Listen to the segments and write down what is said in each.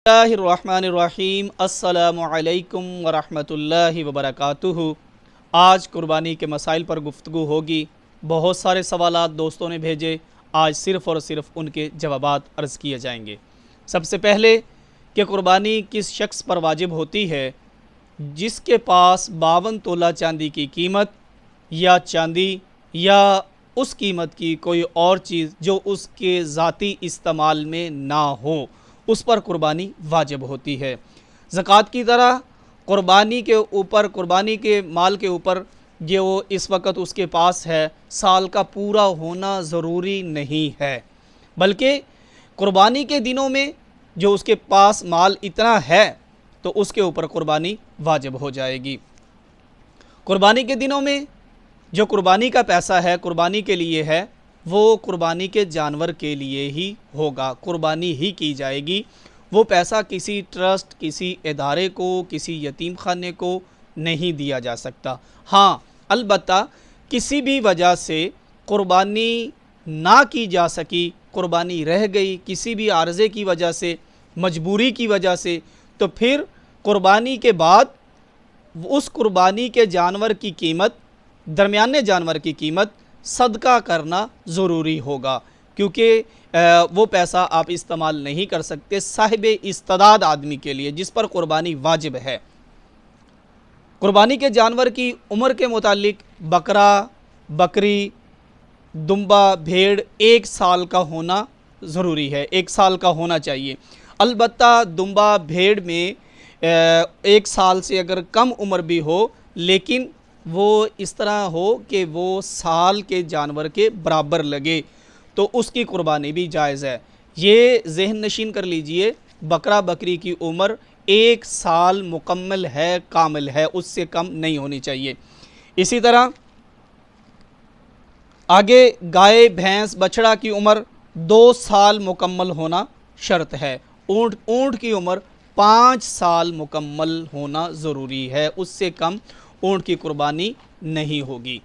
बिस्मिल्लाहिर्रहमानिर्रहीम अस्सलामु अलैकुम वरहमतुल्लाहि वबरकातुहु। आज कुर्बानी के मसाइल पर गुफ्तगू होगी। बहुत सारे सवालात दोस्तों ने भेजे, आज सिर्फ़ और सिर्फ उनके जवाबात अर्ज़ किए जाएंगे। सबसे पहले कि कुर्बानी किस शख्स पर वाजिब होती है? जिसके पास 52 तोला चांदी की कीमत या चांदी या उस कीमत की कोई और चीज़ जो उसके ज़ाती इस्तेमाल में ना हो, उस पर कुर्बानी वाजिब होती है। ज़कात की तरह कुर्बानी के माल के ऊपर जो इस वक्त उसके पास है, साल का पूरा होना ज़रूरी नहीं है, बल्कि कुर्बानी के दिनों में जो उसके पास माल इतना है तो उसके ऊपर कुर्बानी वाजिब हो जाएगी। कुर्बानी के दिनों में जो कुर्बानी का पैसा है, कुर्बानी के लिए है, वो कुर्बानी के जानवर के लिए ही होगा, कुर्बानी ही की जाएगी। वो पैसा किसी ट्रस्ट, किसी इदारे को, किसी यतीम खाने को नहीं दिया जा सकता। हाँ, अलबत्ता किसी भी वजह से कुर्बानी ना की जा सकी, कुर्बानी रह गई किसी भी आर्ज़े की वजह से, मजबूरी की वजह से, तो फिर कुर्बानी के बाद उस कुर्बानी के जानवर की कीमत, दरमियाने जानवर की कीमत सदका करना ज़रूरी होगा, क्योंकि वो पैसा आप इस्तेमाल नहीं कर सकते साहिब इस्तिदाद आदमी के लिए जिस पर कुर्बानी वाजिब है। कुर्बानी के जानवर की उम्र के मुतालिक बकरा, बकरी, दुम्बा, भेड़ 1 साल का होना ज़रूरी है, 1 साल का होना चाहिए। अलबत्ता दुम्बा, भेड़ में 1 साल से अगर कम उम्र भी हो, लेकिन वो इस तरह हो कि वो साल के जानवर के बराबर लगे, तो उसकी कुर्बानी भी जायज़ है। ये ज़हन नशीन कर लीजिए, बकरा बकरी की उम्र 1 साल मुकम्मल है, कामिल है, उससे कम नहीं होनी चाहिए। इसी तरह आगे गाय, भैंस, बछड़ा की उम्र 2 साल मुकम्मल होना शर्त है। ऊँट की उम्र 5 साल मुकम्मल होना ज़रूरी है, उससे कम ऊँट की कुर्बानी नहीं होगी।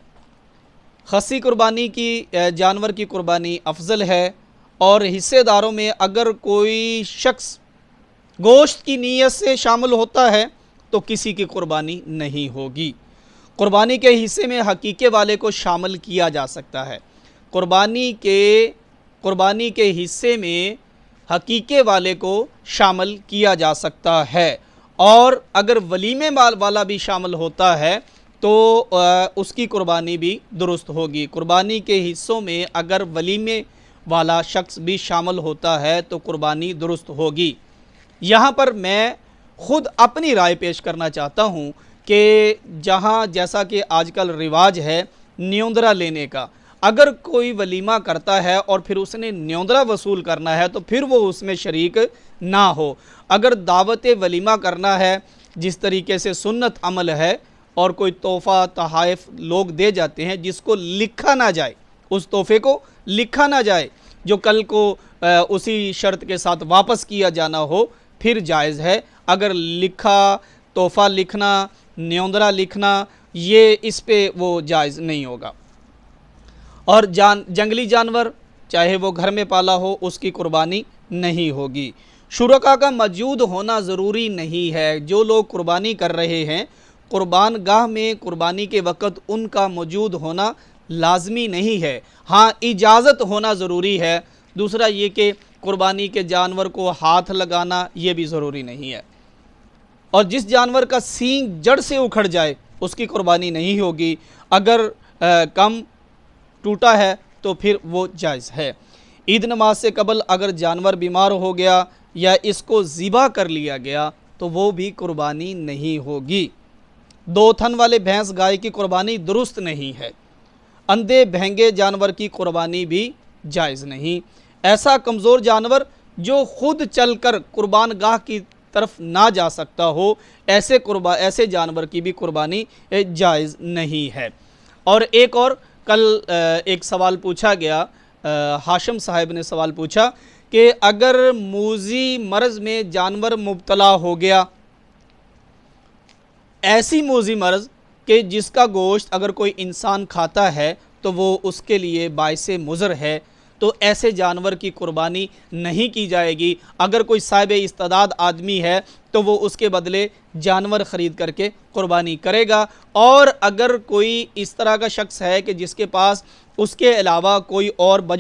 खस्सी कुर्बानी की जानवर की कुर्बानी अफजल है, और हिस्सेदारों में अगर कोई शख्स गोश्त की नीयत से शामिल होता है तो किसी की कुर्बानी नहीं होगी। कुर्बानी के हिस्से में हकीके वाले को शामिल किया जा सकता है। कुर्बानी के हिस्से में हकीके वाले को शामिल किया जा सकता है, और अगर वलीमे वाला भी शामिल होता है तो उसकी कुर्बानी भी दुरुस्त होगी। कुर्बानी के हिस्सों में अगर वलीमे वाला शख्स भी शामिल होता है तो कुर्बानी दुरुस्त होगी। यहाँ पर मैं ख़ुद अपनी राय पेश करना चाहता हूँ कि जैसा कि आजकल रिवाज है न्योंदरा लेने का, अगर कोई वलीमा करता है और फिर उसने न्योंदरा वसूल करना है तो फिर वो उसमें शरीक ना हो। अगर दावत वलीमा करना है जिस तरीके से सुन्नत अमल है, और कोई तोहफ़ा तहाइफ लोग दे जाते हैं जिसको लिखा ना जाए, उस तोहफ़े को लिखा ना जाए, जो कल को उसी शर्त के साथ वापस किया जाना हो, फिर जायज़ है। अगर लिखा तोहफ़ा लिखना, न्योंदरा लिखना, ये इस पे वो जायज़ नहीं होगा। और जंगली जानवर चाहे वो घर में पाला हो, उसकी कुर्बानी नहीं होगी। शुरका का मौजूद होना ज़रूरी नहीं है। जो लोग कुर्बानी कर रहे हैं, कुर्बान गाह में कुर्बानी के वक़्त उनका मौजूद होना लाजमी नहीं है। हाँ, इजाज़त होना ज़रूरी है। दूसरा ये कि कुर्बानी के जानवर को हाथ लगाना ये भी ज़रूरी नहीं है। और जिस जानवर का सींग जड़ से उखड़ जाए उसकी कुर्बानी नहीं होगी। अगर कम टूटा है तो फिर वो जायज़ है। ईद नमाज से कबल अगर जानवर बीमार हो गया या इसको ज़िबा कर लिया गया तो वो भी कुर्बानी नहीं होगी। 2 थन वाले भैंस गाय की कुर्बानी दुरुस्त नहीं है। अंधे भैंगे जानवर की कुर्बानी भी जायज़ नहीं। ऐसा कमज़ोर जानवर जो ख़ुद चलकर कुर्बान गाह की तरफ ना जा सकता हो, ऐसे जानवर की भी कुर्बानी जायज़ नहीं है। और एक और कल एक सवाल पूछा गया, हाशिम साहब ने सवाल पूछा कि अगर मूज़ी मर्ज़ में जानवर मुब्तला हो गया, ऐसी मूज़ी मर्ज़ कि जिसका गोश्त अगर कोई इंसान खाता है तो वो उसके लिए बाइसे मुज़र है, تو ایسے جانور کی قربانی نہیں کی جائے گی۔ اگر کوئی صاحب استعداد آدمی ہے تو وہ اس کے بدلے جانور خرید کر کے قربانی کرے گا، اور اگر کوئی اس طرح کا شخص ہے کہ جس کے پاس اس کے علاوہ کوئی اور